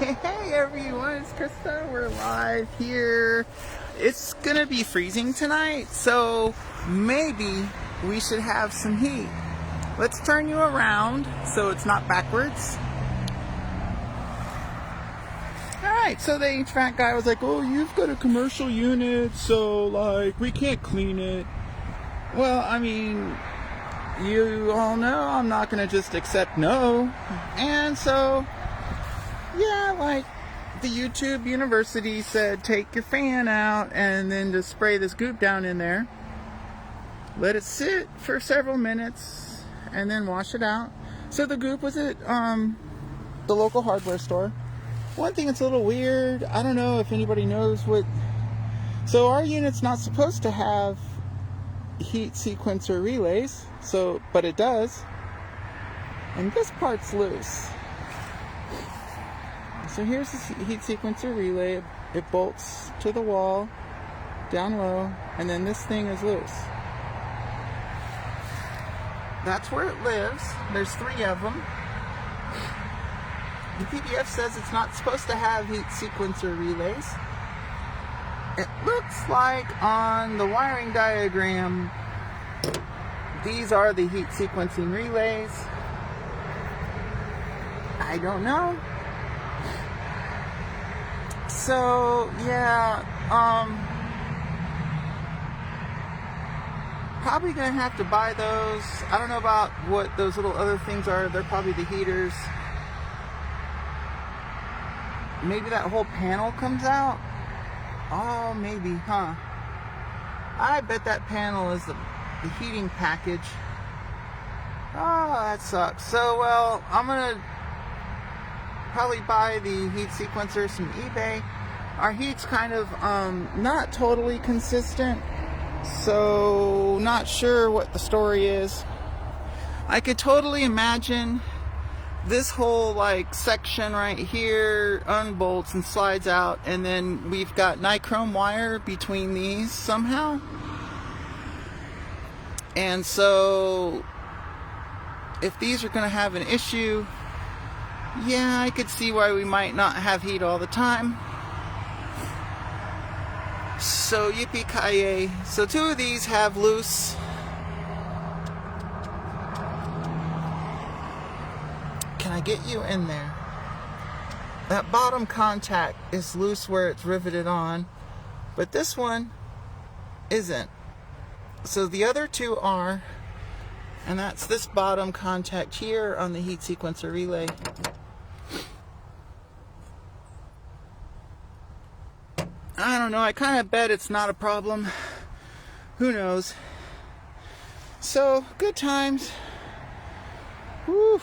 Hey everyone, it's Krista. We're live here. It's gonna be freezing tonight, so maybe we should have some heat. Let's turn you around so it's not backwards. Alright, so the HVAC guy was like, oh, you've got a commercial unit, so like we can't clean it. Well, I mean, you all know I'm not gonna just accept no. And so yeah, like the YouTube University said, take your fan out and then just spray this goop down in there. Let it sit for several minutes and then wash it out. So the goop was at the local hardware store. One thing that's a little weird, I don't know if anybody knows what... So our unit's not supposed to have heat sequencer relays, but it does. And this part's loose. So here's the heat sequencer relay. It bolts to the wall, down low, and then this thing is loose. That's where it lives. There's 3 of them. The PDF says it's not supposed to have heat sequencer relays. It looks like on the wiring diagram, these are the heat sequencing relays. I don't know. So yeah, probably gonna have to buy those. I don't know about what those little other things are. They're probably the heaters. Maybe that whole panel comes out. Oh, maybe, huh? I bet that panel is the heating package. Oh, that sucks. So, well, I'm gonna probably buy the heat sequencers from eBay. Our heat's kind of not totally consistent, so not sure what the story is. I could totally imagine this whole like section right here unbolts and slides out, and then we've got nichrome wire between these somehow. And so if these are going to have an issue, yeah, I could see why we might not have heat all the time. So yippee-ki-yay. So 2 of these have loose. Can I get you in there? That bottom contact is loose where it's riveted on, but this one isn't. So the other 2 are, and that's this bottom contact here on the heat sequencer relay. I don't know, I kind of bet it's not a problem. Who knows? So, good times. Woo,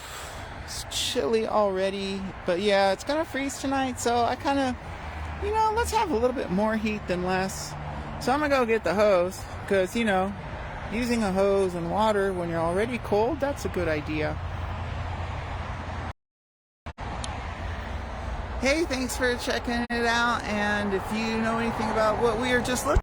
it's chilly already. But yeah, it's gonna freeze tonight, so I kind of, let's have a little bit more heat than less. So I'm gonna go get the hose, because, using a hose and water when you're already cold, that's a good idea. Hey, thanks for checking it out, and if you know anything about what we are just looking